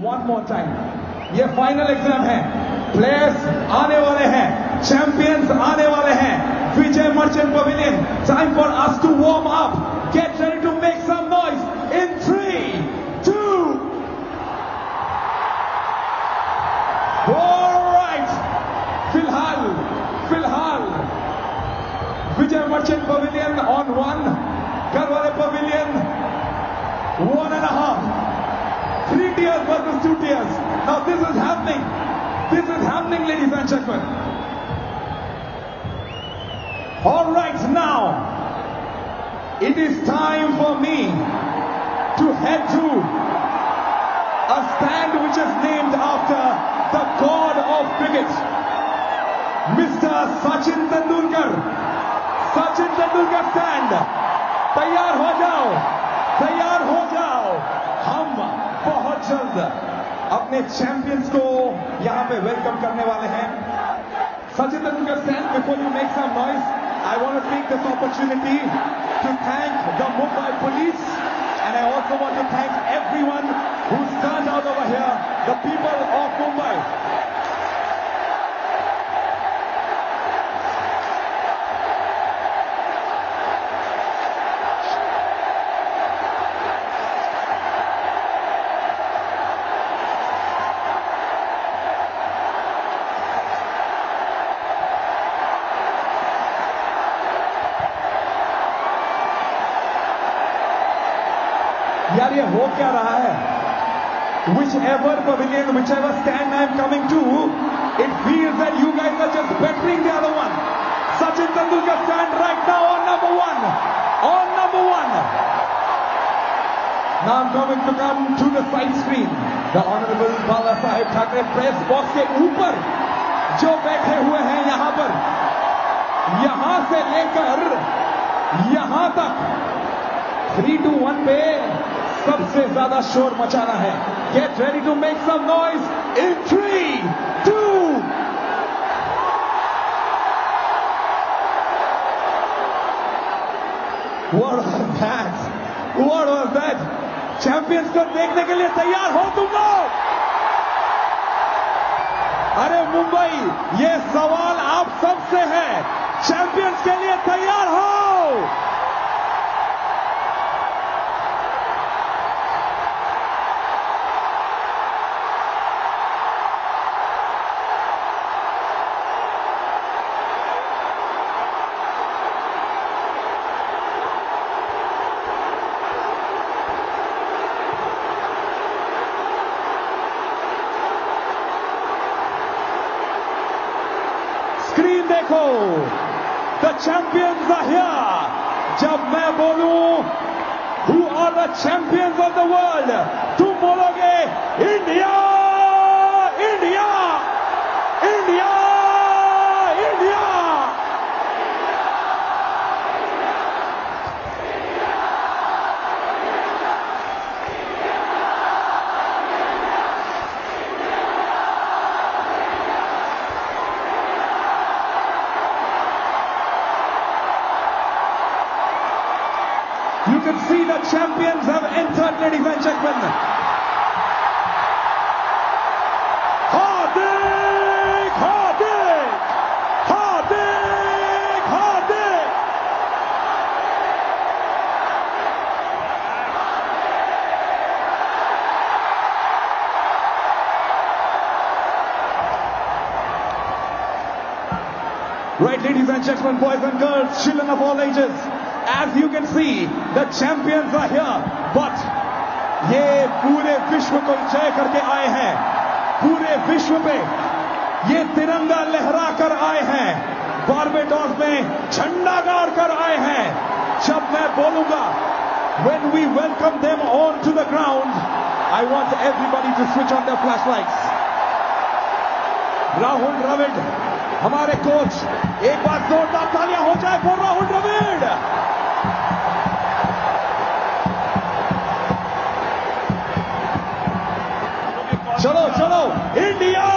One more time. ये final exam है. Players आने वाले हैं, चैंपियंस आने वाले हैं. Vijay Merchant pavilion. Time for us to warm up. Get ready to make some noise in 3, 2. All right. फिलहाल Vijay Merchant pavilion on 1. Garware pavilion 1.5. 3 tiers versus 2 tiers. Now this is happening. This is happening, ladies and gentlemen. All right, now it is time for me to head to a stand which is named after the god of cricket, Mr. Sachin Tendulkar. Sachin Tendulkar stand. तैयार हो जाओ, तैयार हो जाओ. हम बहुत जल्द अपने चैंपियंस को यहां पे वेलकम करने वाले हैं. Sachin Tendulkar stand. Before you make some noise, I want to take this opportunity to thank the Mumbai Police, and I also want to thank everyone who's turned out over here, the people of Mumbai. यार ये हो क्या रहा है? Whichever pavilion, whichever stand I am coming to, it feels that you guys are just bettering the other one. Sachin Tendulkar stand right now on number 1. On number 1. Now I'm going to come to the side screen. The Honorable Bala Saheb Thackeray press box के ऊपर जो बैठे हुए हैं यहां पर, यहां से लेकर यहां तक 3 to 1 पे सबसे ज्यादा शोर मचाना है. Get ready to make some noise in 3, 2. What was that? What was that? Champions को देखने के लिए तैयार हो तुम लोग? अरे मुंबई, ये सवाल आप सबसे है. चैंपियंस के लिए तैयार हो? स्क्रीन देखो. The champions are here. जब मैं बोलूं who are the champions of the world, तुम बोलोगे India, India, India, India. You can see the champions have entered, ladies and gentlemen. Hardik, Hardik, Hardik, Hardik. Right, ladies and gentlemen, boys and girls, children of all ages. As you can see, the champions are here. But ये पूरे विश्व को जय करके आए हैं. पूरे विश्व पे ये तिरंगा लहरा कर आए हैं. बारबेडोस में झंडा गाड़ कर आए हैं. जब मैं बोलूंगा when we welcome them onto the ground, I want everybody to switch on their flashlights. Rahul Dravid, हमारे कोच, एक बार जोरदार तालियां हो जाए for राहुल द्रविड़. चलो चलो, India,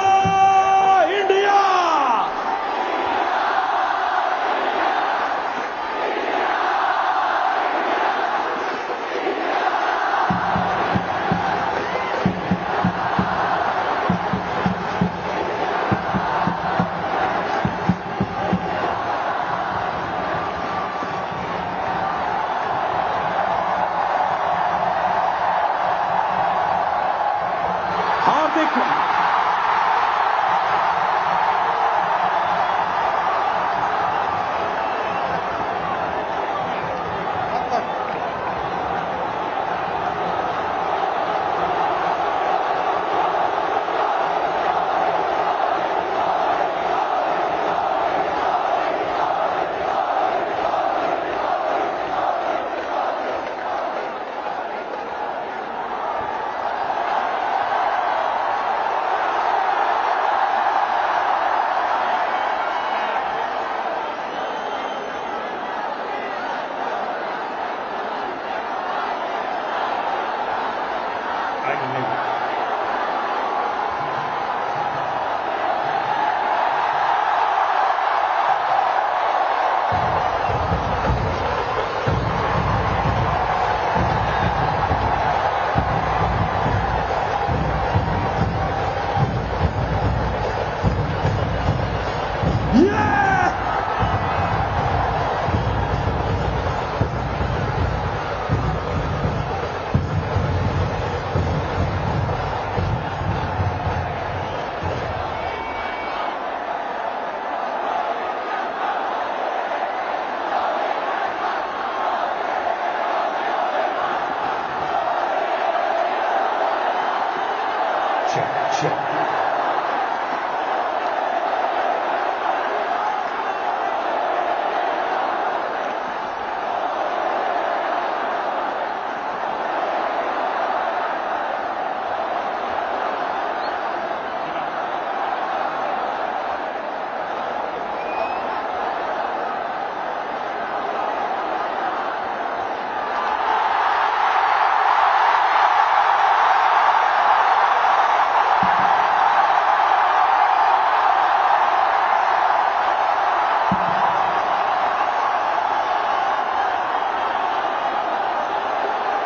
India. Vic.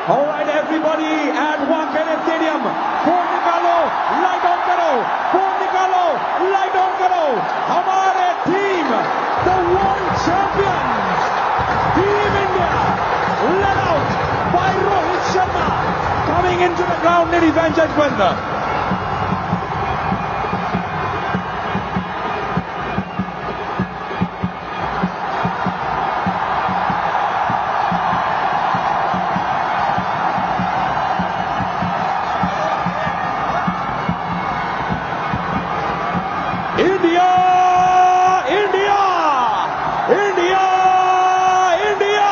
All right, everybody at Wankhede Stadium, phone निकालो, लाइट ऑन करो, फोन निकालो, लाइट ऑन करो, हमारे team, the world champions, Team India, led out by Rohit Sharma, coming into the ground, ladies and gentlemen. India! India! India! India!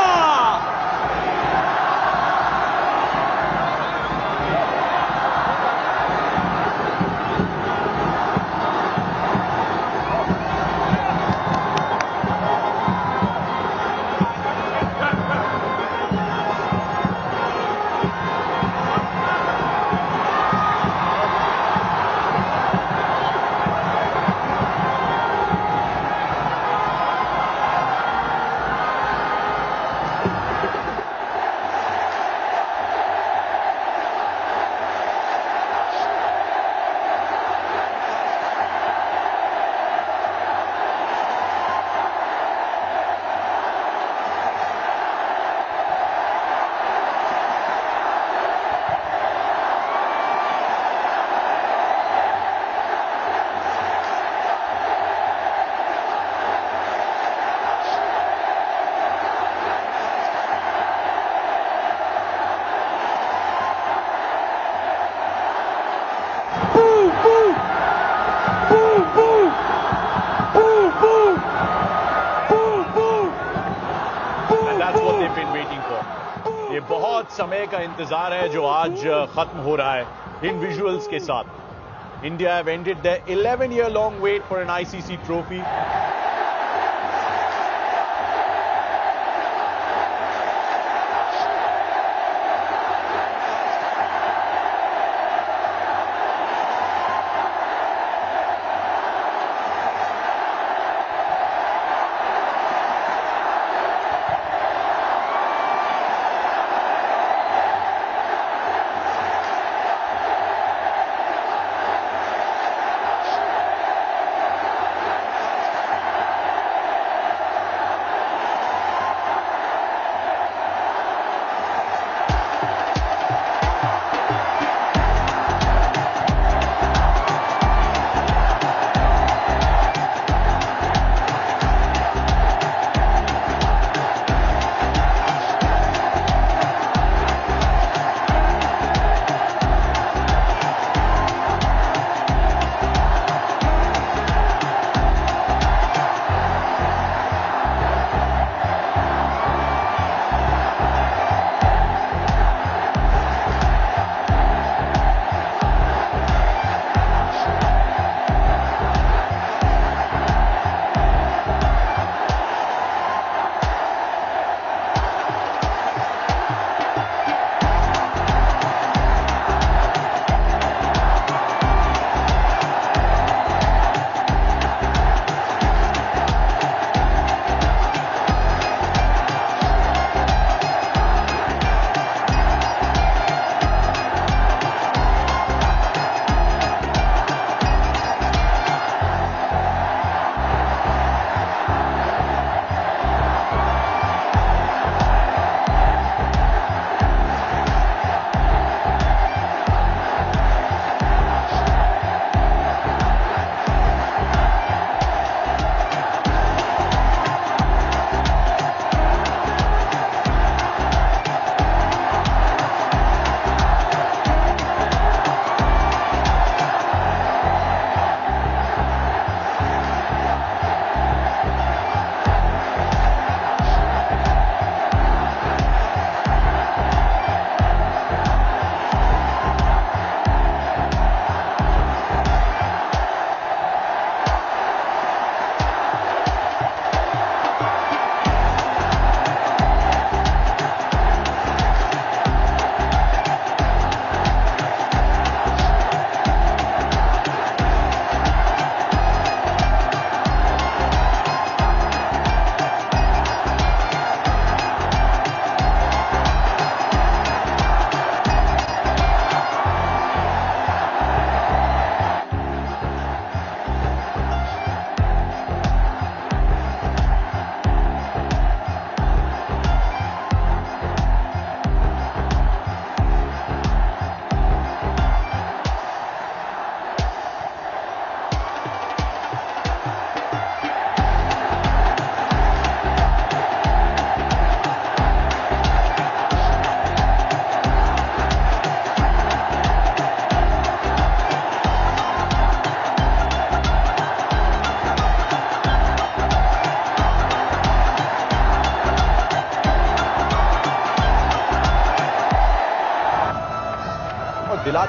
ये बहुत समय का इंतजार है जो आज खत्म हो रहा है इन विजुअल्स के साथ। India have ended the 11-year long wait for an ICC trophy.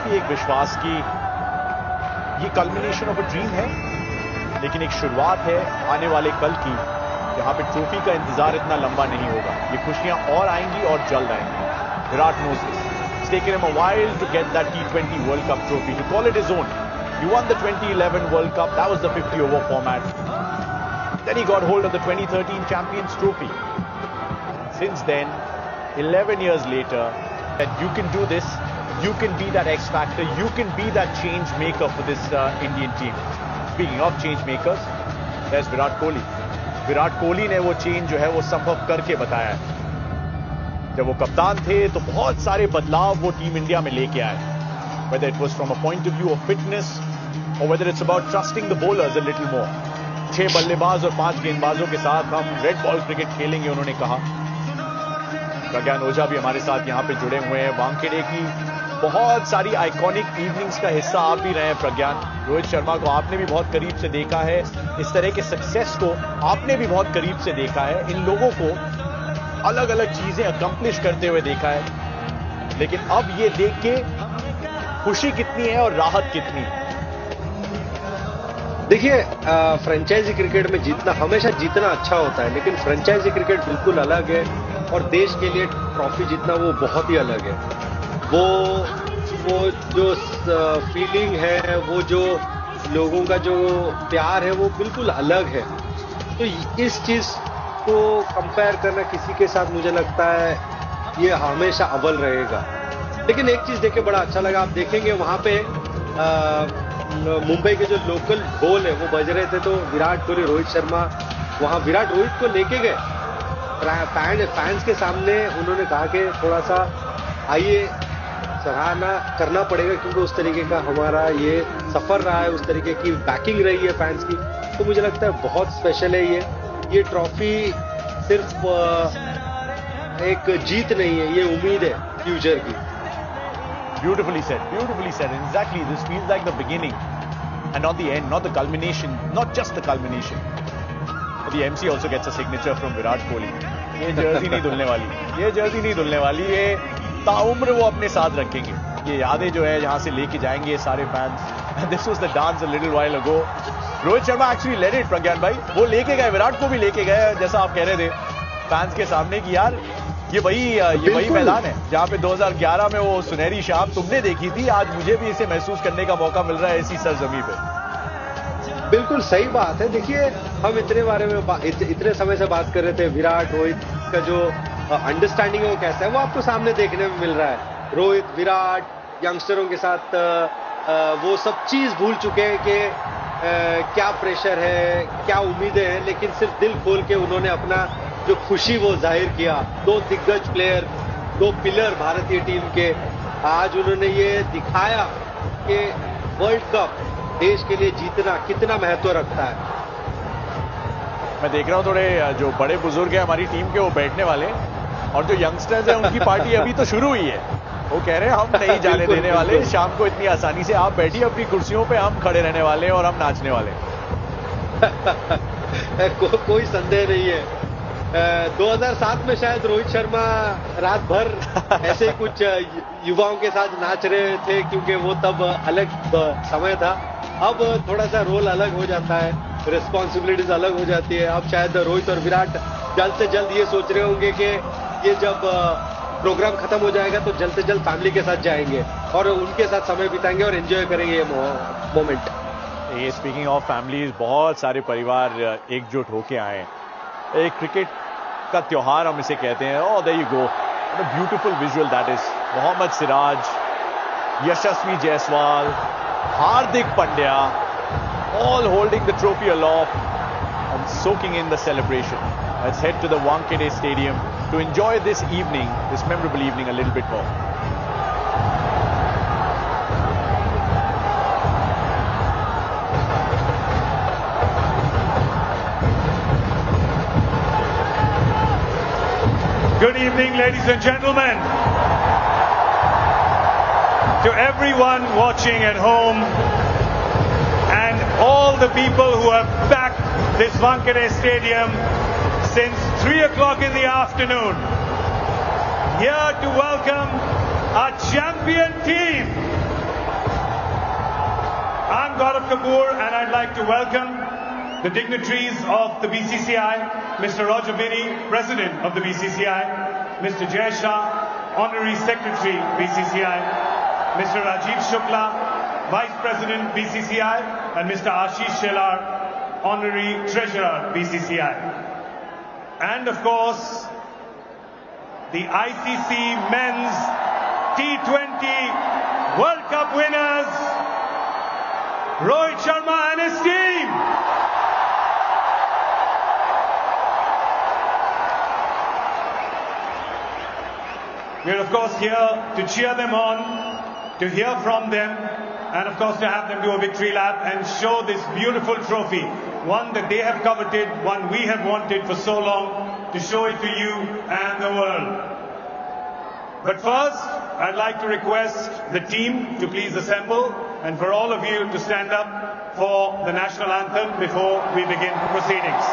काफी एक विश्वास की ये कल्मिनेशन ऑफ अ ड्रीम है, लेकिन एक शुरुआत है आने वाले कल की, जहां पे ट्रॉफी का इंतजार इतना लंबा नहीं होगा। ये खुशियां और आएंगी और जल्द आएंगी। Virat knows this. It's taken him a while to get that T20 World Cup trophy, to call it his own. He won the 2011 World Cup. That was the 50-over format. Then he got hold of the 2013 Champions Trophy. Since then, 11 years later, that you can do this, you can be that X factor, you can be that change maker for this Indian team. Speaking of change makers, there's Virat Kohli. Virat Kohli ने वो change जो है वो संभव करके बताया है। जब वो कप्तान थे तो बहुत सारे बदलाव वो टीम इंडिया में लेके आए, whether it was from a point of view of fitness or whether it's about trusting the bowlers a little more. 6 बल्लेबाज और 5 गेंदबाजों के साथ हम रेड बॉल क्रिकेट खेलेंगे, उन्होंने कहा। प्रज्ञान ओझा भी हमारे साथ यहां पे जुड़े हुए हैं। वानखेड़े की बहुत सारी आइकॉनिक इवनिंग्स का हिस्सा आप भी रहे हैं प्रज्ञान। रोहित शर्मा को आपने भी बहुत करीब से देखा है, इस तरह के सक्सेस को आपने भी बहुत करीब से देखा है, इन लोगों को अलग अलग चीजें अकम्प्लिश करते हुए देखा है, लेकिन अब ये देख के खुशी कितनी है और राहत कितनी है। देखिए, फ्रेंचाइजी क्रिकेट में जीतना हमेशा जीतना अच्छा होता है, लेकिन फ्रेंचाइजी क्रिकेट बिल्कुल अलग है और देश के लिए ट्रॉफी जीतना वो बहुत ही अलग है। वो जो फीलिंग है, वो जो लोगों का जो प्यार है, वो बिल्कुल अलग है। तो इस चीज को कंपेयर करना किसी के साथ, मुझे लगता है ये हमेशा अव्वल रहेगा। लेकिन एक चीज देखे बड़ा अच्छा लगा, आप देखेंगे वहां पे मुंबई के जो लोकल ढोल है वो बज रहे थे, तो विराट कोहली, रोहित शर्मा वहां रोहित को लेके गए फैंस के सामने। उन्होंने कहा कि थोड़ा सा आइए, सराहना करना पड़ेगा, क्योंकि उस तरीके का हमारा ये सफर रहा है, उस तरीके की बैकिंग रही है फैंस की। तो मुझे लगता है बहुत स्पेशल है ये ट्रॉफी सिर्फ एक जीत नहीं है, ये उम्मीद है फ्यूचर की। Beautifully said, beautifully said. And exactly, this feels like the beginning and not the end, not the culmination, not just the culmination. But the MC also gets a signature from Virat Kohli. ये Jersey नहीं धुलने वाली, ये Jersey नहीं धुलने वाली, ये ताउम्र वो अपने साथ रखेंगे। ये यादें जो है जहां से लेके जाएंगे ये सारे fans. This was the dance a little while ago. Rohit Sharma actually led it, प्रज्ञान भाई, वो लेके गए, विराट को भी लेके गए, जैसा आप कह रहे थे फैंस के सामने कि यार ये वही मैदान है जहां पे 2011 में वो सुनहरी शाम तुमने देखी थी, आज मुझे भी इसे महसूस करने का मौका मिल रहा है इसी सरजमी पे। बिल्कुल सही बात है। देखिए, हम इतने समय से बात कर रहे थे, विराट रोहित का जो अंडरस्टैंडिंग है वो कैसा है, वो आपको सामने देखने में मिल रहा है। रोहित, विराट यंगस्टरों के साथ वो सब चीज भूल चुके हैं कि क्या प्रेशर है, क्या उम्मीदें हैं, लेकिन सिर्फ दिल खोल के उन्होंने अपना जो खुशी वो जाहिर किया। 2 दिग्गज प्लेयर, 2 पिलर भारतीय टीम के, आज उन्होंने ये दिखाया कि वर्ल्ड कप देश के लिए जीतना कितना महत्व रखता है। मैं देख रहा हूं थोड़े जो बड़े बुजुर्ग हैं हमारी टीम के, वो बैठने वाले, और जो यंगस्टर्स हैं उनकी पार्टी अभी तो शुरू हुई है। वो कह रहे हैं हम नहीं जाने देने वाले शाम को इतनी आसानी से, आप बैठिए अपनी कुर्सियों पे, हम खड़े रहने वाले हैं और हम नाचने वाले कोई संदेह नहीं है। 2007 में शायद रोहित शर्मा रात भर ऐसे कुछ युवाओं के साथ नाच रहे थे, क्योंकि वो तब अलग समय था। अब थोड़ा सा रोल अलग हो जाता है, रिस्पॉन्सिबिलिटीज अलग हो जाती है। अब शायद रोहित और विराट जल्द से जल्द ये सोच रहे होंगे कि ये जब प्रोग्राम खत्म हो जाएगा तो जल्द से जल्द फैमिली के साथ जाएंगे और उनके साथ समय बिताएंगे और एंजॉय करेंगे ये मोमेंट। ये स्पीकिंग ऑफ फैमिलीज, बहुत सारे परिवार एकजुट होके आए। एक क्रिकेट का त्योहार हम इसे कहते हैं। Oh there you go, what a beautiful visual that is. Mohammed Siraj, Yashasvi Jaiswal, Hardik Pandya, all holding the trophy aloft and soaking in the celebration. Let's head to the Wankhede Stadium to enjoy this evening, this memorable evening, a little bit more. Good evening, ladies and gentlemen. To everyone watching at home and all the people who have packed this Wankhede Stadium since 3 o'clock in the afternoon, here to welcome our champion team, Saurabh Kapoor, and I'd like to welcome the dignitaries of the BCCI, Mr. Roger Binny, President of the BCCI, Mr. Jay Shah, Honorary Secretary, BCCI, Mr. Rajiv Shukla, Vice President, BCCI, and Mr. Ashish Shelar, Honorary Treasurer, BCCI. And of course, the ICC Men's T20 World Cup winners, Rohit Sharma and his team. We're of course here to cheer them on, to hear from them, and of course to have them do a victory lap and show this beautiful trophy, one that they have coveted, one we have wanted for so long, to show it to you and the world. But first, I'd like to request the team to please assemble and for all of you to stand up for the national anthem before we begin proceedings.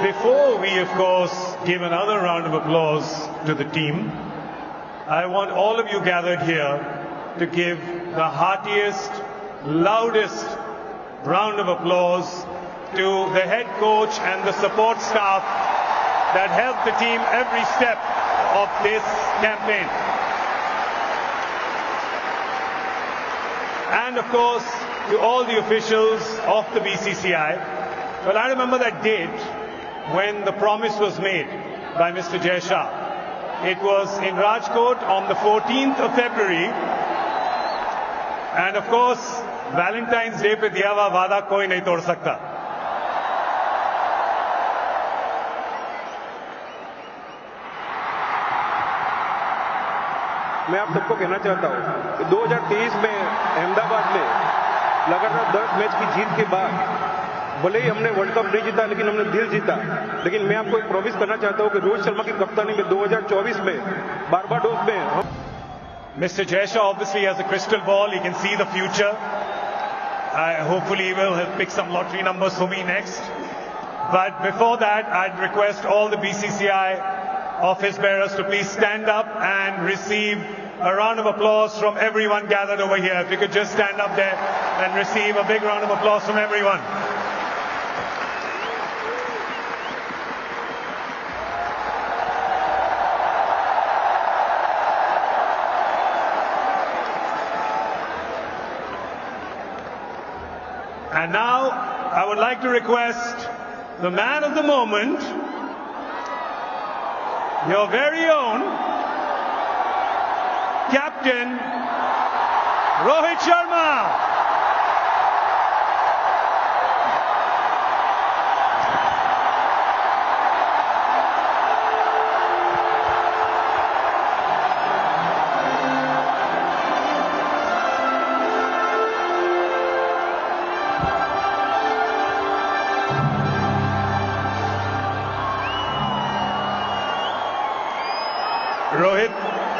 Before we, of course, give another round of applause to the team, I want all of you gathered here to give the heartiest, loudest round of applause to the head coach and the support staff that helped the team every step of this campaign. And of course, to all the officials of the BCCI. Well, I remember that date when the promise was made by Mr. Jay Shah. It was in Rajkot on the 14th of February. And of course, Valentine's Day पे दिया हुआ वादा कोई नहीं तोड़ सकता. मैं आप सबको कहना चाहता हूं कि 2023 में अहमदाबाद में लगातार 10 मैच की जीत के बाद भले ही हमने वर्ल्ड कप नहीं जीता लेकिन हमने दिल जीता. लेकिन मैं आपको एक प्रॉमिस करना चाहता हूं कि रोहित शर्मा की कप्तानी में 2024 में बारबाडोस में Mr. Jay Shah obviously has a crystal ball. He can see the future. Hopefully he will pick some lottery numbers for me next. But before that, I'd request all the BCCI office bearers to please stand up and receive a round of applause from everyone gathered over here. If you could just stand up there and receive a big round of applause from everyone. And now, I would like to request the man of the moment, your very own Captain Rohit Sharma.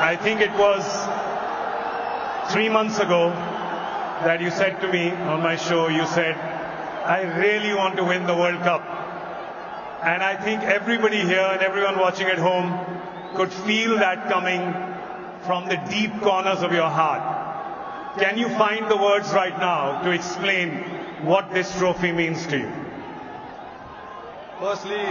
I think it was 3 months ago that you said to me on my show, you said, I really want to win the World Cup. And I think everybody here and everyone watching at home could feel that coming from the deep corners of your heart. Can you find the words right now to explain what this trophy means to you? Firstly,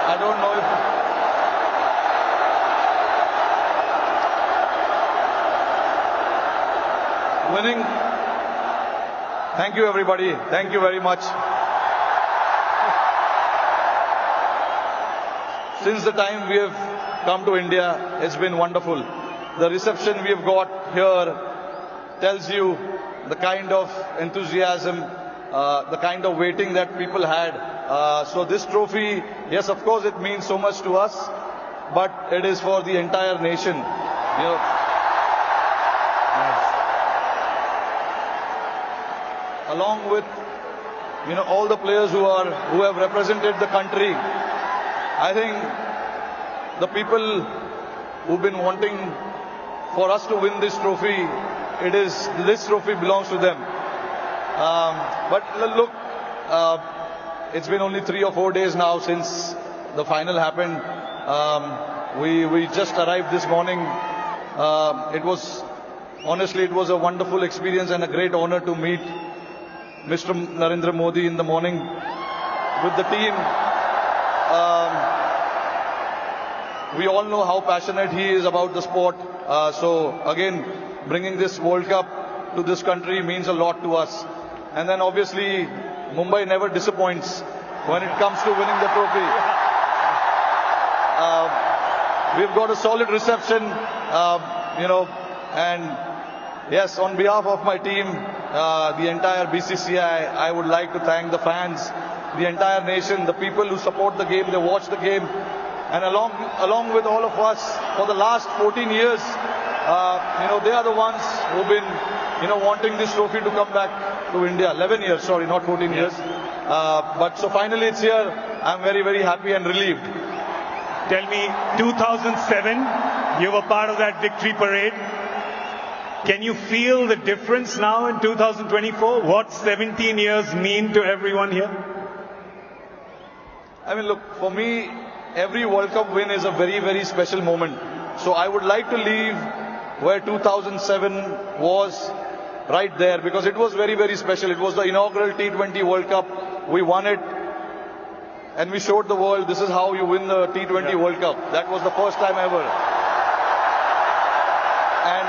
I don't know if winning. Thank you, everybody. Thank you very much. Since the time we have come to India, it's been wonderful. The reception we have got here tells you the kind of enthusiasm, the kind of waiting that people had. So this trophy, yes, of course, it means so much to us, but it is for the entire nation. You know, along with all the players who have represented the country. I think the people who've been wanting for us to win this trophy, this trophy belongs to them. But look, it's been only 3 or 4 days now since the final happened. We just arrived this morning. Honestly, it was a wonderful experience and a great honor to meet Mr. Narendra Modi in the morning with the team. We all know how passionate he is about the sport. So again, bringing this World Cup to this country means a lot to us. And then obviously, Mumbai never disappoints when it comes to winning the trophy. We've got a solid reception, and yes, on behalf of my team, the entire BCCI, I would like to thank the fans, the entire nation, the people who support the game, they watch the game, and along with all of us for the last 14 years, they are the ones who've been, wanting this trophy to come back to India. 11 years, sorry, not 14 years. But so finally it's here. I'm very, very happy and relieved. Tell me, 2007, you were part of that victory parade. Can you feel the difference now in 2024? What 17 years mean to everyone here? I mean, look, for me, every World Cup win is a very, very special moment. So I would like to leave where 2007 was, right there, because it was very, very special. It was the inaugural T20 World Cup. We won it. And we showed the world this is how you win the T20 World Cup. That was the first time ever. And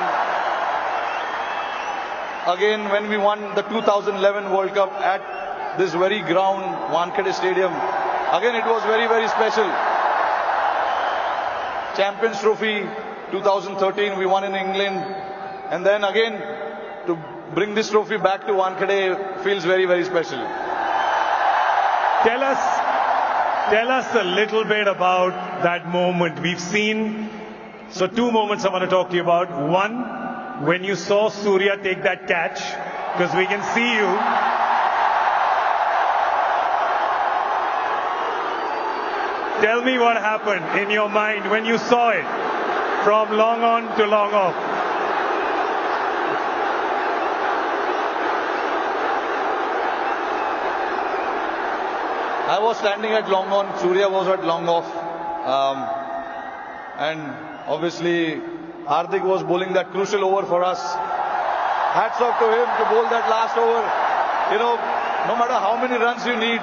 again, when we won the 2011 World Cup at this very ground, Wankhede Stadium, again it was very, very special. Champions Trophy 2013, we won in England. And then again, to bring this trophy back to Wankhede feels very, very special. Tell us a little bit about that moment. We've seen, so 2 moments I want to talk to you about. One, when you saw Surya take that catch, because we can see you. Tell me what happened in your mind when you saw it from long on to long off. I was standing at long on, Surya was at long off. And obviously, Hardik was bowling that crucial over for us. Hats off to him to bowl that last over. No matter how many runs you need,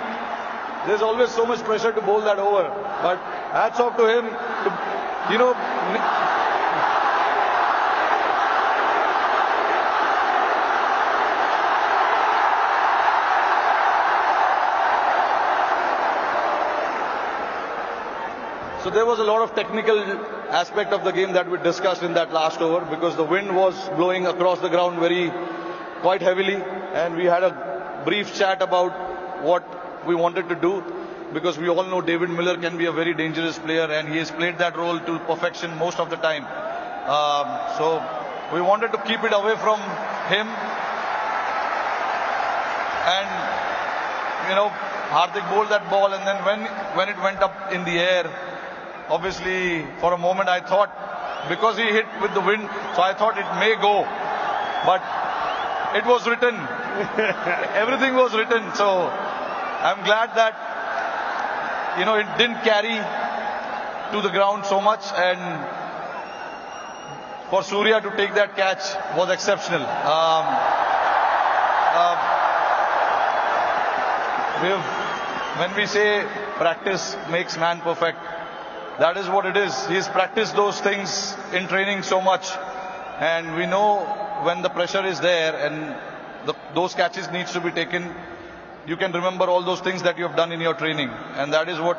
there's always so much pressure to bowl that over. But hats off to him to, So there was a lot of technical aspect of the game that we discussed in that last over, because the wind was blowing across the ground quite heavily, and we had a brief chat about what we wanted to do, because we all know David Miller can be a very dangerous player, and he has played that role to perfection most of the time. So we wanted to keep it away from him, and Hardik bowled that ball, and then when it went up in the air, obviously for a moment I thought, because he hit with the wind, so I thought it may go, but it was written. Everything was written. So I'm glad that it didn't carry to the ground so much, and for Surya to take that catch was exceptional. When we say practice makes man perfect, that is what it is. He's practiced those things in training so much, and we know when the pressure is there and those catches needs to be taken, you can remember all those things that you have done in your training, and that is what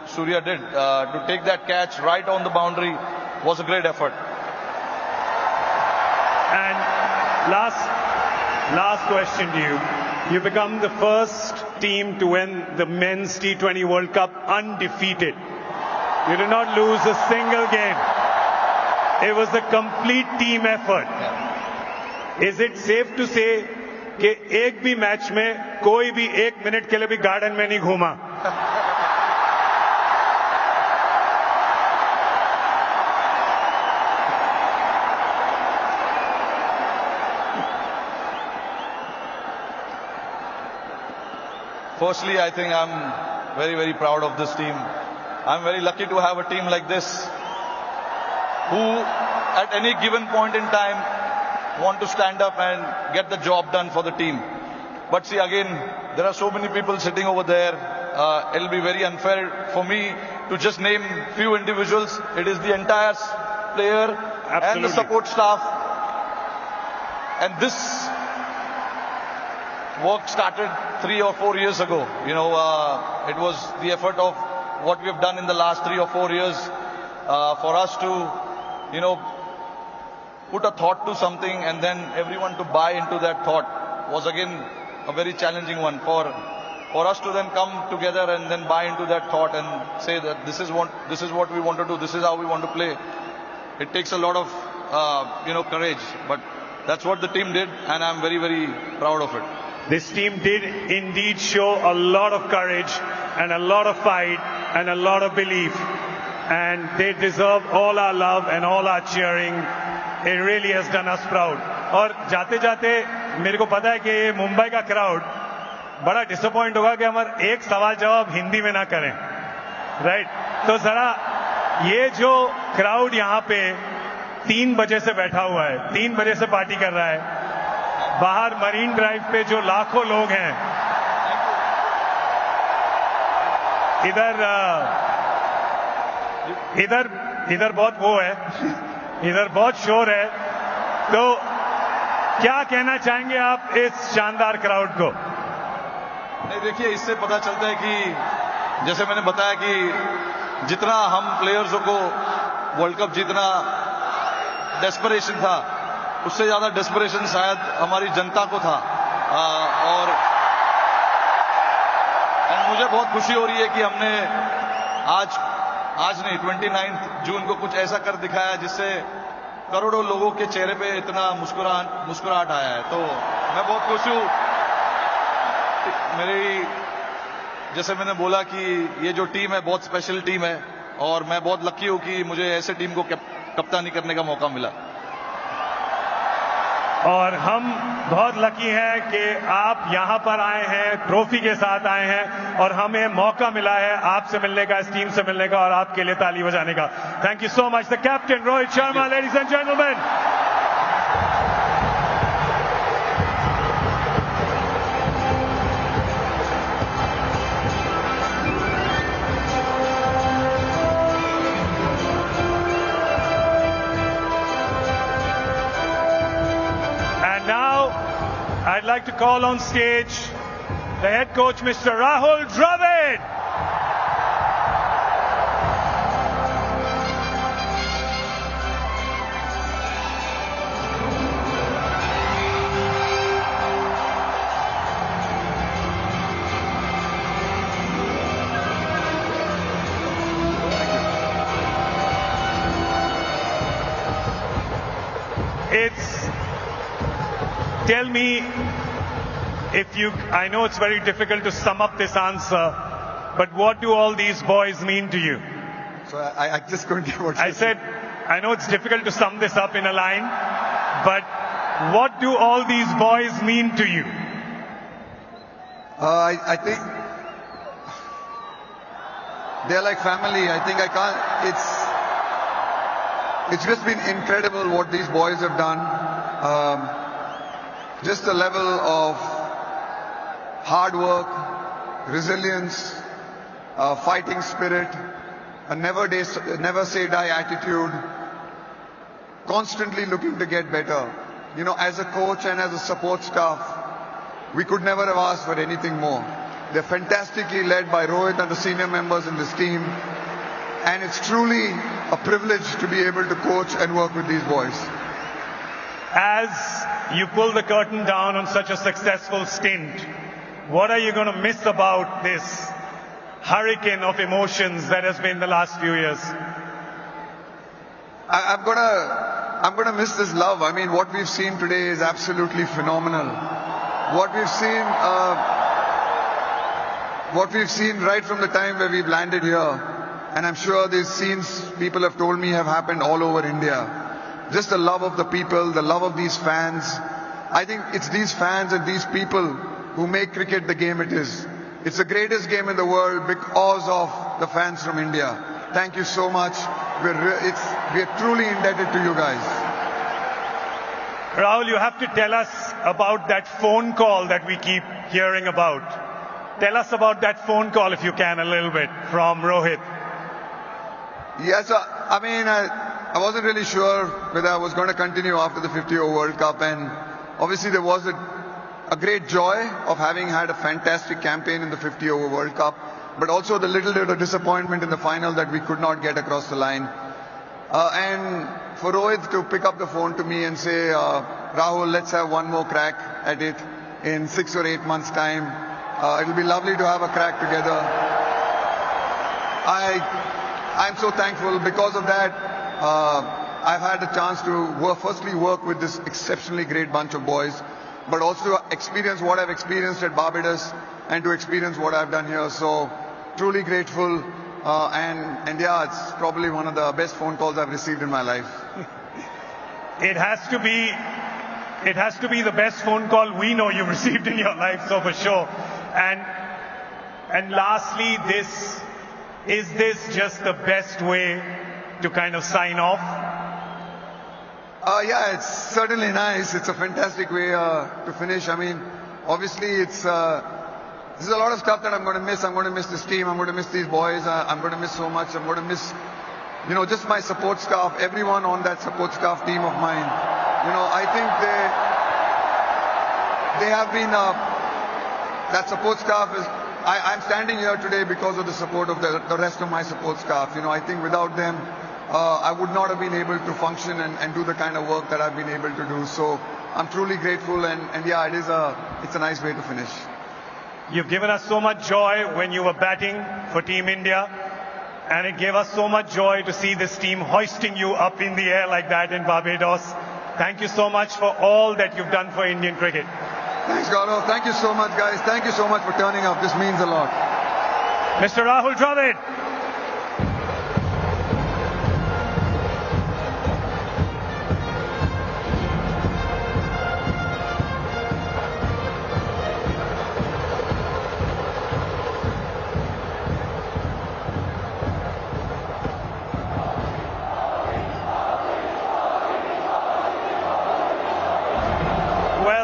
Surya did. To take that catch right on the boundary was a great effort. And last question to you. You become the first team to win the Men's T20 World Cup undefeated. You did not lose a single game. It was a complete team effort. Yeah. Is it safe to say कि एक भी match में कोई भी 1 minute के लिए भी garden में नहीं घूमा? Firstly, I think I'm very, very proud of this team. I'm very lucky to have a team like this, who at any given point in time want to stand up and get the job done for the team. But see, again, there are so many people sitting over there. It'll be very unfair for me to just name few individuals. It is the entire player and the support staff. And this work started 3 or 4 years ago. It was the effort of what we have done in the last 3 or 4 years for us to, put a thought to something, and then everyone to buy into that thought was again a very challenging one. For us to then come together and then buy into that thought and say that this is what we want to do, this is how we want to play. It takes a lot of courage, but that's what the team did, and I'm very, very proud of it. This team did indeed show a lot of courage and a lot of fight and a lot of belief, and they deserve all our love and all our cheering. It really has done us proud. और जाते जाते मेरे को पता है कि ये मुंबई का क्राउड बड़ा डिसअपॉइंट होगा कि हम एक सवाल जवाब हिंदी में ना करें, राइट? तो जरा ये जो क्राउड यहाँ पे 3 बजे से बैठा हुआ है, 3 बजे से पार्टी कर रहा है, बाहर मरीन ड्राइव पे जो लाखों लोग हैं, इधर बहुत वो है, इधर बहुत शोर है, तो क्या कहना चाहेंगे आप इस शानदार क्राउड को? नहीं, देखिए, इससे पता चलता है कि जैसे मैंने बताया कि जितना हम प्लेयर्सों को वर्ल्ड कप जीतना डेस्परेशन था, उससे ज्यादा डेस्परेशन शायद हमारी जनता को था। और मुझे बहुत खुशी हो रही है कि हमने आज नहीं 29 जून को कुछ ऐसा कर दिखाया जिससे करोड़ों लोगों के चेहरे पे इतना मुस्कुराहट आया है। तो मैं बहुत खुश हूं। जैसे मैंने बोला कि ये जो टीम है बहुत स्पेशल टीम है, और मैं बहुत लकी हूं कि मुझे ऐसे टीम को कप्तानी करने का मौका मिला। और हम बहुत लकी हैं कि आप यहां पर आए हैं, ट्रॉफी के साथ आए हैं, और हमें मौका मिला है आपसे मिलने का, इस टीम से मिलने का, और आपके लिए ताली बजाने का। Thank you so much the captain Rohit Sharma, ladies and gentleman. I'd like to call on stage the head coach, Mr. Rahul Dravid. Tell me if you, I know it's very difficult to sum up this answer, but what do all these boys mean to you? So I just couldn't get what I said, I know it's difficult to sum this up in a line, but what do all these boys mean to you? I think they're like family. I think I can't, it's just been incredible what these boys have done. Just the level of hard work, resilience, fighting spirit, a never say die attitude, constantly looking to get better. You know, as a coach and as a support staff, we could never have asked for anything more. They're fantastically led by Rohit and the senior members in this team. And it's truly a privilege to be able to coach and work with these boys. As you pull the curtain down on such a successful stint, what are you going to miss about this hurricane of emotions that has been the last few years? I'm gonna miss this love. I mean, what we've seen today is absolutely phenomenal. What we've seen right from the time where we've landed here, and I'm sure these scenes people have told me have happened all over India. Just the love of the people, the love of these fans. I think it's these fans and these people who make cricket the game it is. It's the greatest game in the world because of the fans from India. Thank you so much. We're truly indebted to you guys. Rahul, you have to tell us about that phone call that we keep hearing about. Tell us about that phone call, if you can, a little bit, from Rohit. Yes, I mean, I wasn't really sure whether I was going to continue after the 50-over World Cup, and obviously there was a great joy of having had a fantastic campaign in the 50-over World Cup, but also the little bit of disappointment in the final that we could not get across the line. And for Rohit to pick up the phone to me and say, Rahul, let's have one more crack at it in 6 or 8 months' time. It'll be lovely to have a crack together. I'm so thankful because of that. I've had a chance to firstly work with this exceptionally great bunch of boys, but also experience what I've experienced at Barbados and to experience what I've done here. So truly grateful. And yeah, it's probably one of the best phone calls I've received in my life. It has to be the best phone call we know you've received in your life, so for sure. And lastly, is this just the best way to kind of sign off? Yeah, it's certainly nice. It's a fantastic way to finish. I mean, obviously there's a lot of stuff that I'm going to miss. I'm going to miss this team. I'm going to miss these boys. I'm going to miss so much. I'm going to miss, you know, just my support staff, everyone on that support staff team of mine. You know, I think they have been, that support staff is, I'm standing here today because of the support of the rest of my support staff. You know, I think without them, I would not have been able to function and do the kind of work that I've been able to do. So I'm truly grateful, and yeah, it's a nice way to finish. You've given us so much joy when you were batting for Team India, and it gave us so much joy to see this team hoisting you up in the air like that in Barbados. Thank you so much for all that you've done for Indian cricket. Thanks, Gaurav. Thank you so much, guys. Thank you so much for turning up. This means a lot. Mr. Rahul Dravid.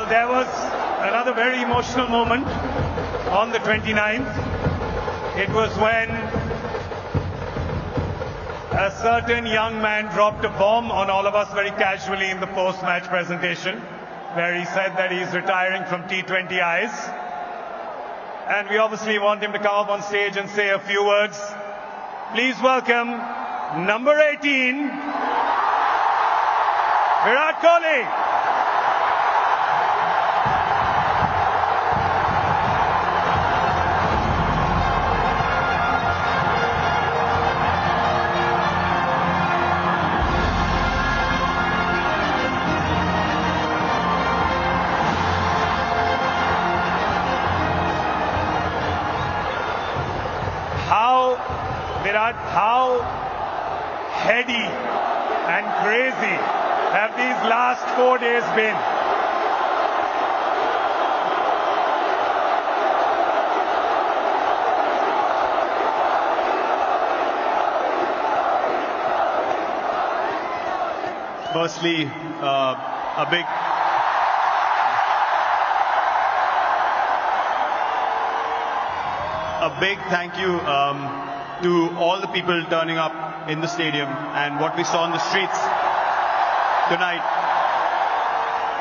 There was another very emotional moment on the 29th. It was when a certain young man dropped a bomb on all of us very casually in the post-match presentation, where he said that he's retiring from T20Is. And we obviously want him to come up on stage and say a few words. Please welcome number 18, Virat Kohli. Virat, how heady and crazy have these last 4 days been? Firstly, a big thank you to all the people turning up in the stadium, and what we saw on the streets tonight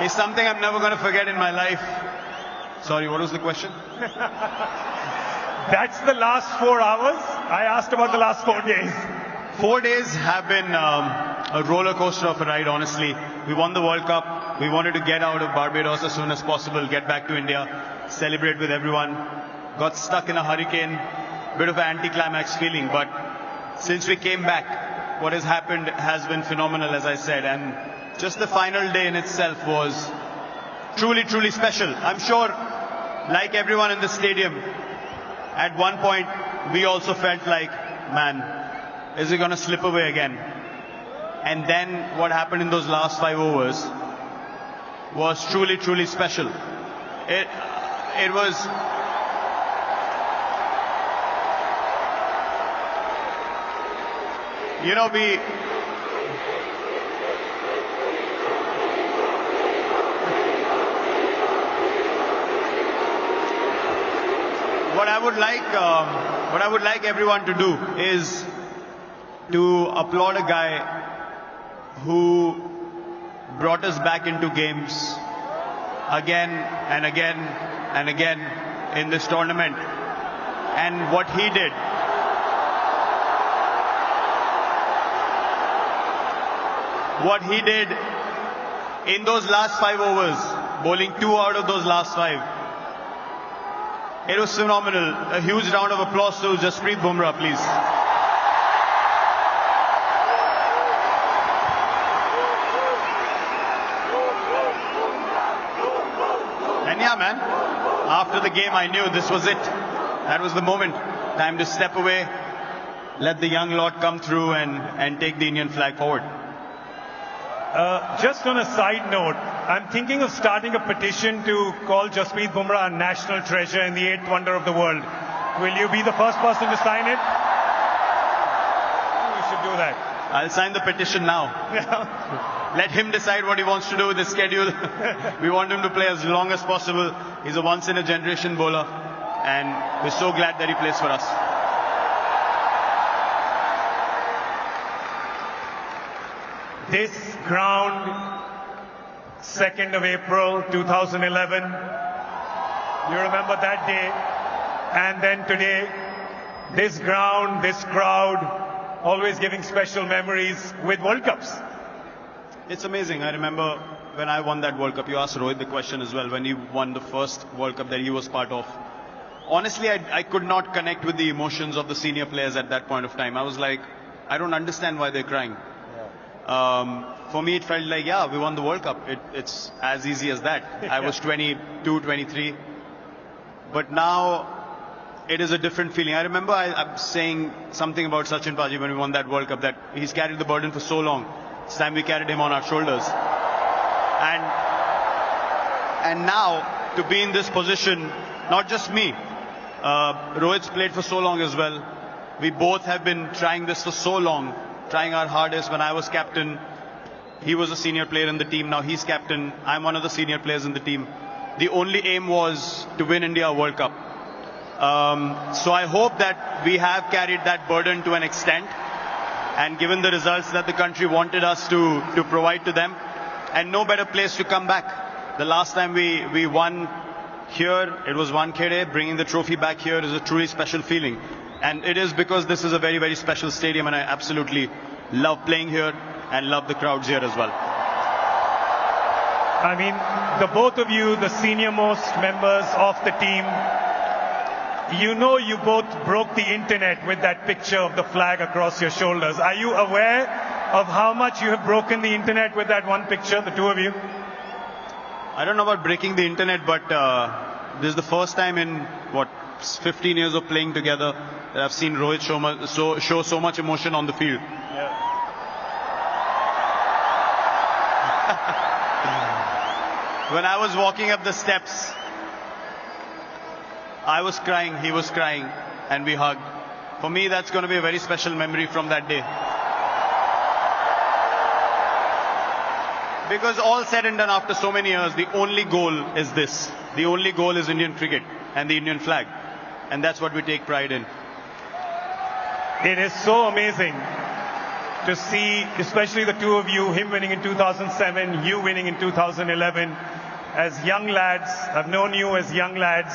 is something I'm never going to forget in my life. Sorry, what was the question? That's the last 4 hours. I asked about the last 4 days. 4 days have been a roller coaster of a ride, honestly. We won the World Cup. We wanted to get out of Barbados as soon as possible, get back to India, celebrate with everyone. Got stuck in a hurricane, bit of an anticlimax feeling, but since we came back, what has happened has been phenomenal, as I said, and just the final day in itself was truly, truly special. I'm sure, like everyone in the stadium, at one point, we also felt like, man, is it going to slip away again? And then what happened in those last 5 overs was truly, truly special. It was... You know, what I would like everyone to do is to applaud a guy who brought us back into games again and again and again in this tournament. And what he did, in those last 5 overs, bowling 2 out of those last 5, it was phenomenal. A huge round of applause to Jasprit Bumrah, please. And yeah, man, after the game, I knew this was it. That was the moment. Time to step away, let the young lot come through and take the Indian flag forward. Just on a side note, I'm thinking of starting a petition to call Jasprit Bumrah a national treasure in the 8th wonder of the world. Will you be the first person to sign it? We should do that. I'll sign the petition now. Let him decide what he wants to do with the schedule. We want him to play as long as possible. He's a once-in-a-generation bowler, and we're so glad that he plays for us. This ground, 2nd of April 2011, you remember that day, and then today, this ground, this crowd, always giving special memories with World Cups. It's amazing. I remember when I won that World Cup, you asked Rohit the question as well, when he won the first World Cup that he was part of. Honestly, I could not connect with the emotions of the senior players at that point of time. I was like, I don't understand why they're crying. For me, it felt like, yeah, we won the World Cup. It's as easy as that. I was 22, 23. But now, it is a different feeling. I remember I'm saying something about Sachin Paji when we won that World Cup, that he's carried the burden for so long. It's time we carried him on our shoulders. And now, to be in this position, not just me, Rohit's played for so long as well. We both have been trying this for so long, trying our hardest. When I was captain, he was a senior player in the team. Now he's captain. I'm one of the senior players in the team. The only aim was to win India a World Cup. So I hope that we have carried that burden to an extent, and given the results that the country wanted us to provide to them, and no better place to come back. The last time we won here, it was Wankhede. Bringing the trophy back here is a truly special feeling. And it is because this is a very, very special stadium, and I absolutely love playing here and love the crowds here as well. I mean, the both of you, the senior most members of the team, you know you both broke the internet with that picture of the flag across your shoulders. Are you aware of how much you have broken the internet with that one picture, the two of you? I don't know about breaking the internet, but this is the first time in, perhaps 15 years of playing together that I've seen Rohit show so much emotion on the field. When I was walking up the steps, I was crying, he was crying, and we hugged. For me, that's going to be a very special memory from that day. Because all said and done after so many years, the only goal is this. The only goal is Indian cricket and the Indian flag. And that's what we take pride in. It is so amazing to see, especially the two of you, him winning in 2007, you winning in 2011. As young lads, I've known you as young lads.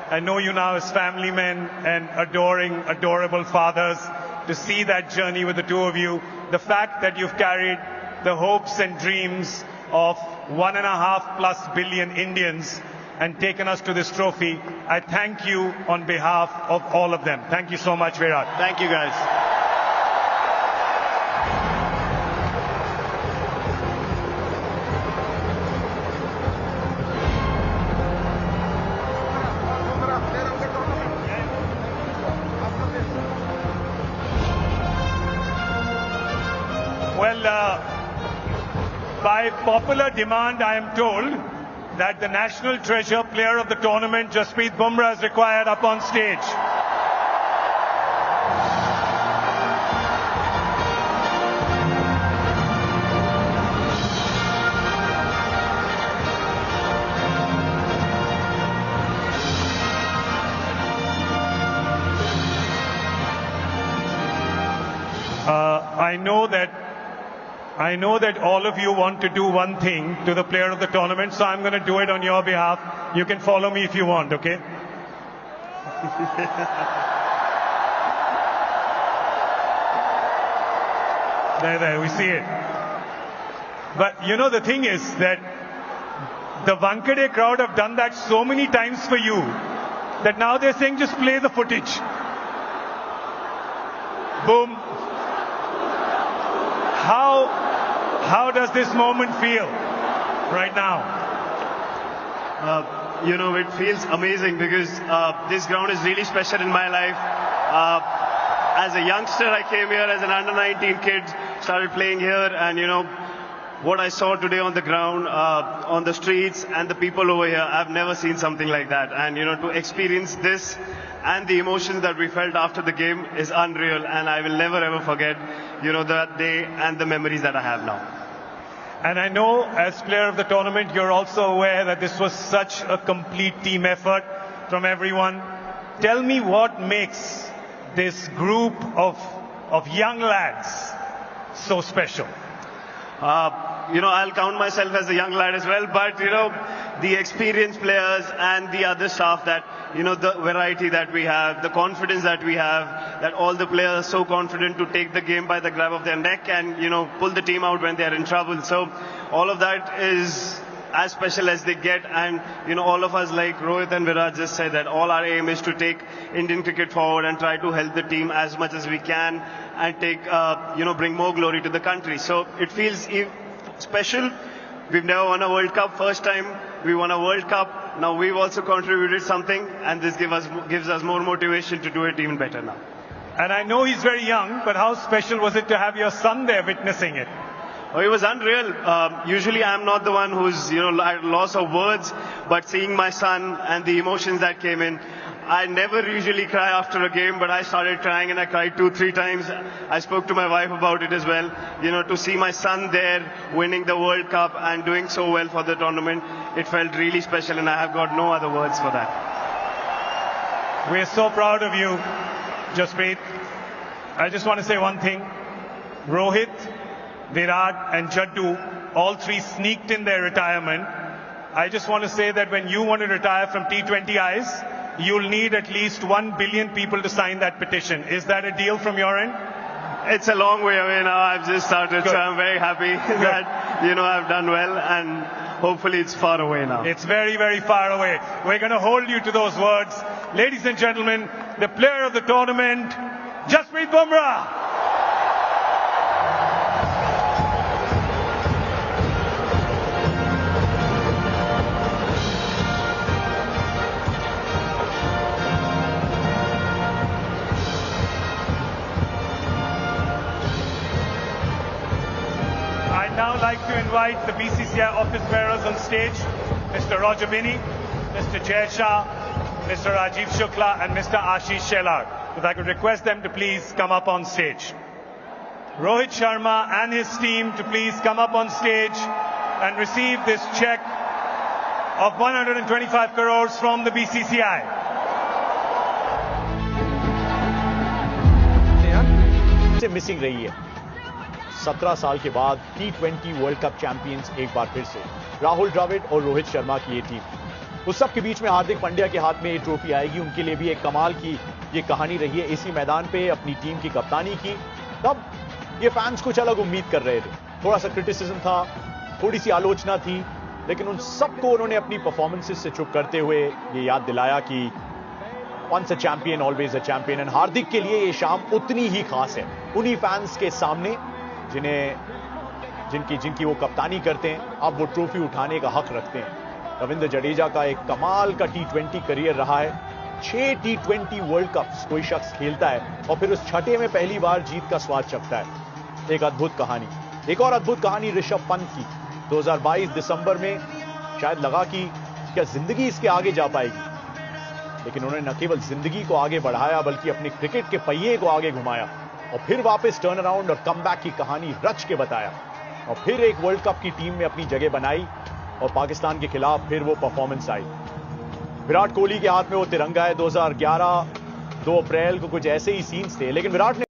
I know you now as family men and adorable fathers. To see that journey with the two of you, the fact that you've carried the hopes and dreams of 1.5+ billion Indians and taken us to this trophy, I thank you on behalf of all of them. Thank you so much, Virat. Thank you, guys. By popular demand, I am told that the national treasure player of the tournament, Jasprit Bumrah, is required up on stage. I know that all of you want to do one thing to the player of the tournament, so I'm going to do it on your behalf. You can follow me if you want, okay? There, we see it. But you know, the thing is that the Wankhede crowd have done that so many times for you that now they're saying just play the footage. Boom. How does this moment feel right now? It feels amazing because this ground is really special in my life. As a youngster, I came here as an under-19 kid, started playing here, and what I saw today on the ground, on the streets, and the people over here, I've never seen something like that. And to experience this and the emotions that we felt after the game is unreal, and I will never ever forget, that day and the memories that I have now. And I know, as player of the tournament, you're also aware that this was such a complete team effort from everyone. Tell me what makes this group of young lads so special. I'll count myself as a young lad as well, but the experienced players and the other staff, that the variety that we have, the confidence that we have, that all the players are so confident to take the game by the grab of their neck and pull the team out when they are in trouble. So all of that is as special as they get, and all of us, like Rohit and Virat just said, that all our aim is to take Indian cricket forward and try to help the team as much as we can and take bring more glory to the country. So it feels special. We've never won a World Cup. First time we won a World Cup. Now we've also contributed something, and this gives us more motivation to do it even better now. And I know he's very young, but how special was it to have your son there witnessing it? Oh, it was unreal. Usually I'm not the one who's, at loss of words, but seeing my son and the emotions that came in, I never usually cry after a game, but I started crying and I cried 2-3 times. I spoke to my wife about it as well. To see my son there winning the World Cup and doing so well for the tournament, it felt really special, and I have got no other words for that. We're so proud of you, Jasprit. I just want to say one thing. Rohit, Virat and Jaddu, all three sneaked in their retirement. I just want to say that when you want to retire from T20Is, you'll need at least 1 billion people to sign that petition. Is that a deal from your end? It's a long way away now. I've just started, Good. So I'm very happy that, I've done well, and hopefully it's far away now. It's very, very far away. We're going to hold you to those words. Ladies and gentlemen, the player of the tournament, Jasprit Bumrah. invite the BCCI office bearers on stage, Mr. Roger Binney, Mr. Jay Shah, Mr. Rajiv Shukla, and Mr. Ashish Shelar. If I could request them to please come up on stage. Rohit Sharma and his team to please come up on stage and receive this check of 125 crores from the BCCI. से missing रही है 17 साल के बाद T20 world cup champions एक बार फिर से राहुल द्रविड़ और रोहित शर्मा की ये टीम। उस सब के बीच में हार्दिक पांड्या के हाथ में ये ट्रॉफी आएगी। उनके लिए भी एक कमाल की ये कहानी रही है। इसी मैदान पे अपनी टीम की कप्तानी की, तब ये फैंस कुछ अलग उम्मीद कर रहे थे। थोड़ा सा क्रिटिसिज्म था, थोड़ी सी आलोचना थी, लेकिन उन सबको उन्होंने अपनी परफॉर्मेंसेस से चुप करते हुए ये याद दिलाया कि once a champion always a champion. And Hardik के लिए ये शाम उतनी ही खास है उन्हीं फैंस के सामने जिनकी वो कप्तानी करते हैं, अब वो ट्रॉफी उठाने का हक रखते हैं। रविंद्र जडेजा का एक कमाल का T20 करियर रहा है। 6 T20 वर्ल्ड कप्स कोई शख्स खेलता है और फिर उस छठे में पहली बार जीत का स्वाद चखता है। एक अद्भुत कहानी। एक और अद्भुत कहानी ऋषभ पंत की। 2022 दिसंबर में शायद लगा कि क्या जिंदगी इसके आगे जा पाएगी, लेकिन उन्होंने न केवल जिंदगी को आगे बढ़ाया बल्कि अपने क्रिकेट के पहिए को आगे घुमाया और फिर वापस टर्न अराउंड और कमबैक की कहानी रच के बताया और फिर एक वर्ल्ड कप की टीम में अपनी जगह बनाई और पाकिस्तान के खिलाफ फिर वो परफॉर्मेंस आई। विराट कोहली के हाथ में वो तिरंगा है। 2011 2 अप्रैल को कुछ ऐसे ही सीन्स थे, लेकिन विराट ने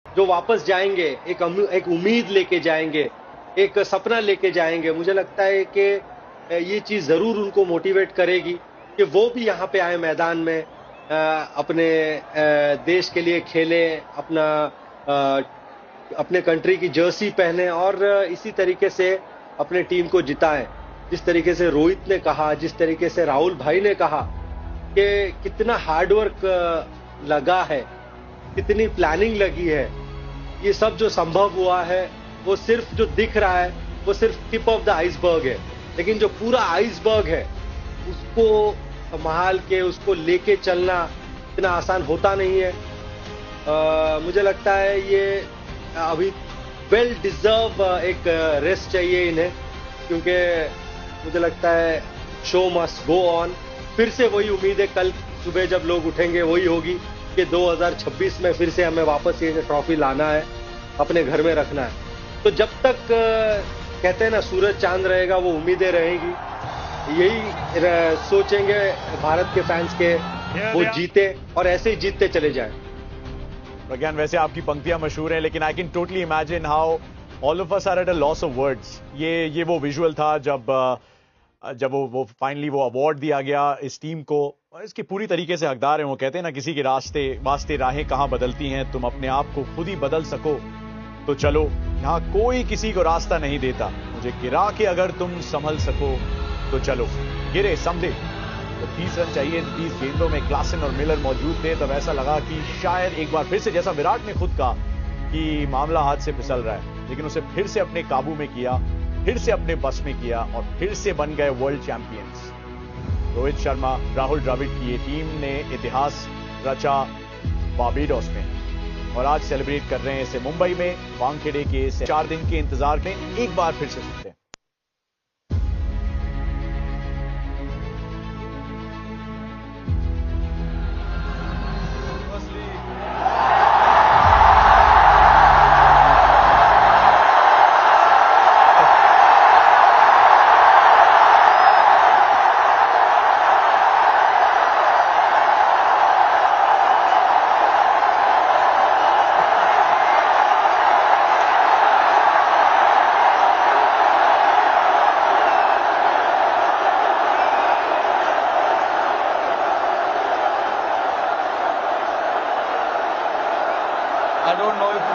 जो वापस जाएंगे, एक उम्मीद लेके जाएंगे, एक सपना लेके जाएंगे। मुझे लगता है कि ये चीज जरूर उनको मोटिवेट करेगी कि वो भी यहाँ पे आए मैदान में, अपने देश के लिए खेले, अपने कंट्री की जर्सी पहने और इसी तरीके से अपने टीम को जिताएं। जिस तरीके से रोहित ने कहा, जिस तरीके से राहुल भाई ने कहा कि कितना हार्डवर्क लगा है, कितनी प्लानिंग लगी है, ये सब जो संभव हुआ है वो सिर्फ जो दिख रहा है वो सिर्फ टिप ऑफ द आइसबर्ग है, लेकिन जो पूरा आइसबर्ग है उसको संभाल के उसको लेके चलना इतना आसान होता नहीं है। मुझे लगता है ये अभी वेल डिजर्व एक रेस्ट चाहिए इन्हें, क्योंकि मुझे लगता है शो मस्ट गो ऑन। फिर से वही उम्मीद है कल सुबह जब लोग उठेंगे वही होगी कि 2026 में फिर से हमें वापस ये ट्रॉफी लाना है, अपने घर में रखना है। तो जब तक कहते हैं ना सूरज चांद रहेगा वो उम्मीदें रहेंगी। यही सोचेंगे भारत के फैंस के वो जीते और ऐसे ही जीतते चले जाएं। प्रज्ञान, वैसे आपकी पंक्तियां मशहूर हैं, लेकिन I can totally imagine how all of us are at a loss of words. ये वो विजुअल था जब वो फाइनली वो अवार्ड दिया गया इस टीम को, और इसकी पूरी तरीके से हकदार हैं। वो कहते हैं ना, किसी के वास्ते राहें कहां बदलती हैं, तुम अपने आप को खुद ही बदल सको तो चलो, यहां कोई किसी को रास्ता नहीं देता, मुझे गिरा के अगर तुम संभल सको तो चलो। गिरे समझे तो 30 रन चाहिए, 30 गेंदों में क्लासन और मिलर मौजूद थे, तब ऐसा लगा कि शायद एक बार फिर से, जैसा विराट ने खुद कहा कि मामला हाथ से फिसल रहा है, लेकिन उसे फिर से अपने काबू में किया, फिर से अपने बस में किया और फिर से बन गए वर्ल्ड चैंपियंस। रोहित शर्मा, राहुल द्रविड़ की ये टीम ने इतिहास रचा बार्बाडोस में और आज सेलिब्रेट कर रहे हैं इसे मुंबई में। वानखेड़े के 4 दिन के इंतजार में एक बार फिर से सुनते हैं। don't know if...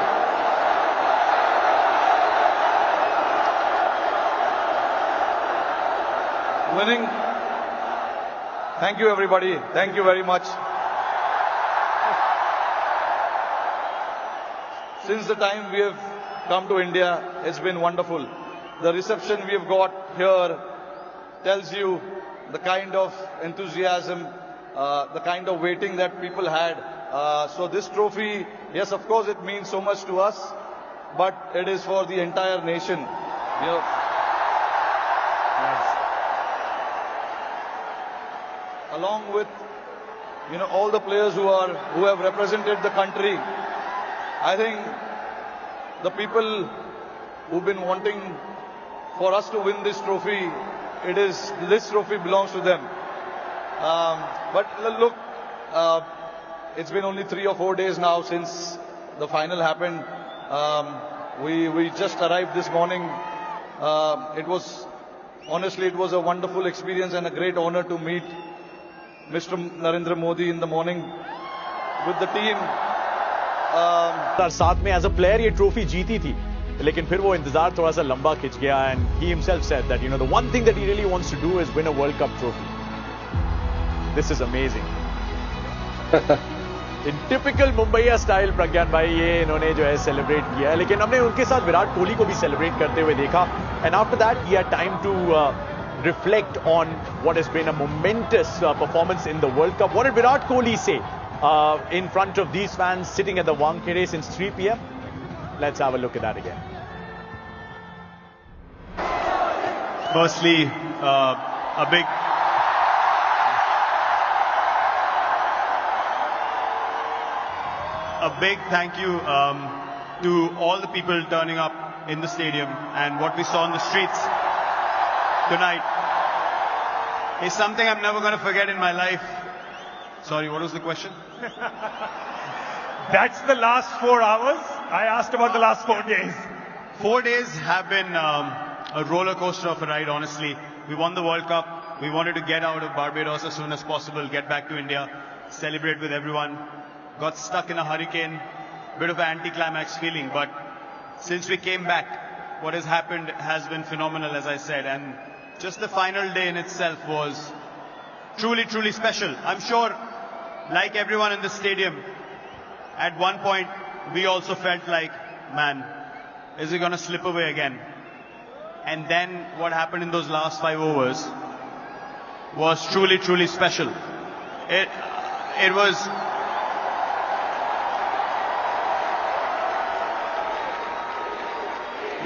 Winning. Thank you, everybody. Thank you very much. Since the time we have come to India, it's been wonderful. The reception we have got here tells you the kind of enthusiasm, the kind of waiting that people had. So this trophy, yes, of course, it means so much to us, but it is for the entire nation. You know, along with, you know, all the players who have represented the country. I think the people who've been wanting for us to win this trophy, this trophy belongs to them. But look, it's been only 3 or 4 days now since the final happened. We just arrived this morning. Honestly, it was a wonderful experience and a great honor to meet Mr. Narendra Modi in the morning with the team. साथ में as a player ये trophy जीती थी, लेकिन फिर वो इंतजार थोड़ा सा लंबा खिंच गया and he himself said that you know the one thing that he really wants to do is win a world cup trophy. This is amazing. In typical मुंबईया स्टाइल प्रज्ञान भाई ये इन्होंने जो है सेलिब्रेट किया है, लेकिन हमने उनके साथ विराट कोहली को भी सेलिब्रेट करते हुए देखा and after that he had time to reflect on what has been a momentous performance in the World Cup. What did Virat Kohli say in front of these fans sitting at the Wankhede since 3 p.m? Let's have a look at that again. Firstly, a big thank you to all the people turning up in the stadium, and what we saw on the streets tonight is something I'm never going to forget in my life. Sorry, what was the question? That's the last 4 hours. I asked about the last 4 days. 4 days have been a roller coaster of a ride, honestly. We won the World Cup. We wanted to get out of Barbados as soon as possible, get back to India, celebrate with everyone. Got stuck in a hurricane, bit of an anticlimax feeling, but since we came back, what has happened has been phenomenal, as I said, and just the final day in itself was truly, truly special. I'm sure, like everyone in the stadium, at one point, we also felt like, man, is it going to slip away again? And then what happened in those last 5 overs was truly, truly special. It was...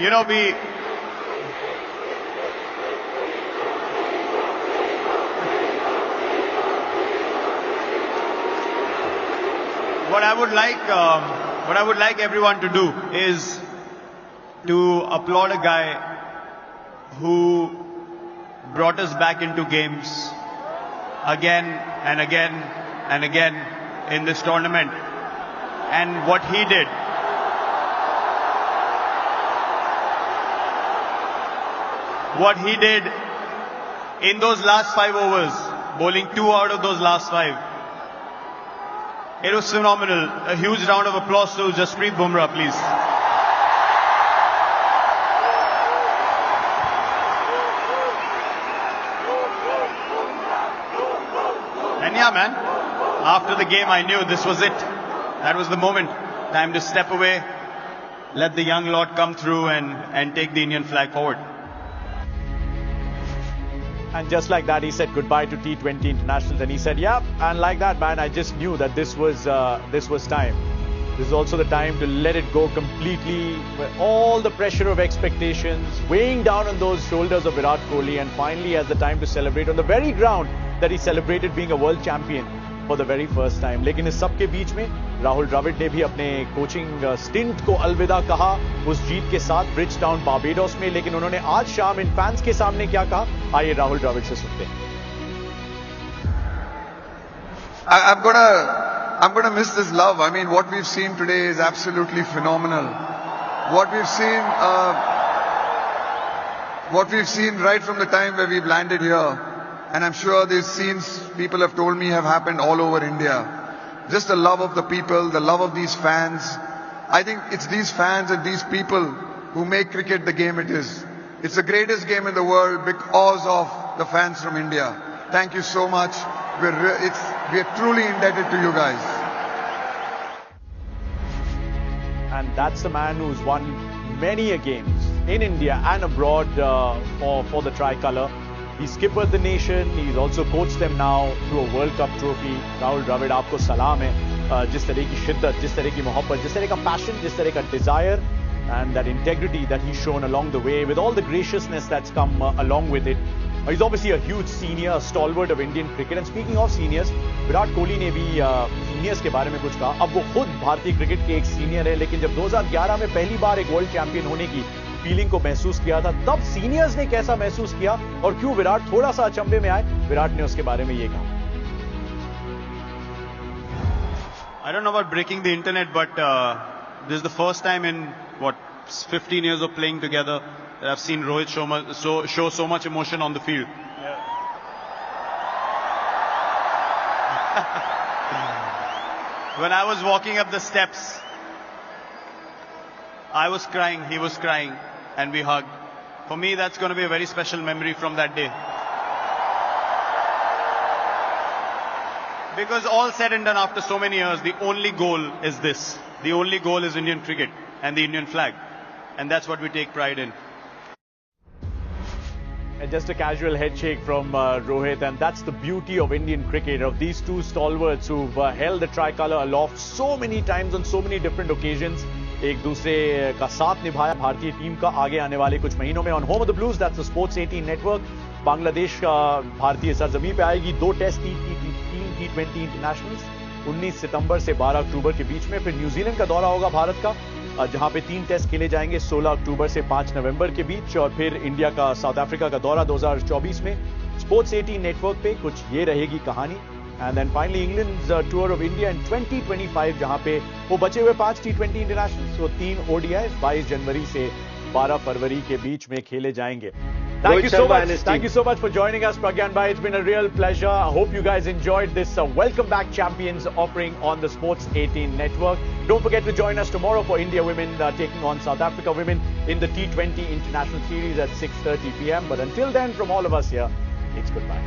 You know, what I would like everyone to do is to applaud a guy who brought us back into games again and again and again in this tournament. And what he did, in those last 5 overs, bowling 2 out of those last 5, it was phenomenal. A huge round of applause to Jasprit Bumrah, please. And yeah, man, after the game I knew this was it. That was the moment. Time to step away, let the young lot come through and take the Indian flag forward. And just like that, he said goodbye to T20 internationals, and he said, yeah, and like that, man, I just knew that this was time. This is also the time to let it go completely, where all the pressure of expectations weighing down on those shoulders of Virat Kohli, and finally has the time to celebrate on the very ground that he celebrated being a world champion for the very first time. लेकिन इस सब के बीच में राहुल द्रविड़ ने भी अपने coaching stint को अलविदा कहा उस जीत के साथ ब्रिजटाउन बारबेडोस में, लेकिन उन्होंने आज शाम इन फैंस के सामने क्या कहा, आइए राहुल द्रविड़ से सुनते हैं. I'm gonna miss this love. I mean, what we've seen today is absolutely phenomenal. What we've seen right from the time where we've landed here, and I'm sure these scenes, people have told me, have happened all over India. Just the love of the people, the love of these fans. I think it's these fans and these people who make cricket the game it is. It's the greatest game in the world because of the fans from India. Thank you so much. We're truly indebted to you guys. And that's the man who's won many a games in India and abroad for the tricolour. He skippered the nation. He's also coached them now through a World Cup trophy. Rahul Dravid, आपको सलाम है. जिस तरह की शिद्दत, जिस तरह की मोहब्बत, जिस तरह का passion, जिस तरह का desire, and that integrity that he's shown along the way, with all the graciousness that's come along with it. He's obviously a huge senior, a stalwart of Indian cricket. And speaking of seniors, Virat Kohli ने भी seniors के बारे में कुछ कहा. अब वो खुद भारतीय क्रिकेट के एक सीनियर है, लेकिन जब 2011 में पहली बार एक वर्ल्ड चैंपियन होने की फीलिंग को महसूस किया था, तब सीनियर्स ने कैसा महसूस किया और क्यों विराट थोड़ा सा अचंभे में आए, विराट ने उसके बारे में ये कहा. I don't know about breaking the internet, but this is the first time in 15 years of playing together that I've seen Rohit show so much emotion on the field. When I was walking up the steps, I was crying, he was crying, and we hugged. For me, that's going to be a very special memory from that day. Because all said and done after so many years, the only goal is this. The only goal is Indian cricket and the Indian flag. And that's what we take pride in. And just a casual head shake from Rohit, and that's the beauty of Indian cricket, of these two stalwarts who've held the tricolour aloft so many times on so many different occasions. एक दूसरे का साथ निभाया भारतीय team का आगे आने वाले कुछ महीनों में. On Home of the Blues, that's the Sports 18 network. Bangladesh का भारतीय सरजमीं पे आएगी. 2 टेस्ट, 3 T20 इंटरनेशनल्स 19 सितंबर से 12 अक्टूबर के बीच में. फिर न्यूजीलैंड का दौरा होगा भारत का, जहां पे 3 टेस्ट खेले जाएंगे 16 अक्टूबर से 5 नवंबर के बीच. और फिर इंडिया का साउथ अफ्रीका का दौरा 2024 में. स्पोर्ट्स 18 नेटवर्क पे कुछ ये रहेगी कहानी. And then finally England's tour of India in 2025, जहां पे वो बचे हुए 5 T20 इंटरनेशनल, तो 3 ODIs 22 जनवरी से 12 फरवरी के बीच में खेले जाएंगे. Thank you so much. Thank you so much for joining us, Pragyan Bhai. It's been a real pleasure. I hope you guys enjoyed this Welcome Back Champions offering on the Sports 18 network. Don't forget to join us tomorrow for India women taking on South Africa women in the T20 International Series at 6:30 p.m. But until then, from all of us here, it's goodbye.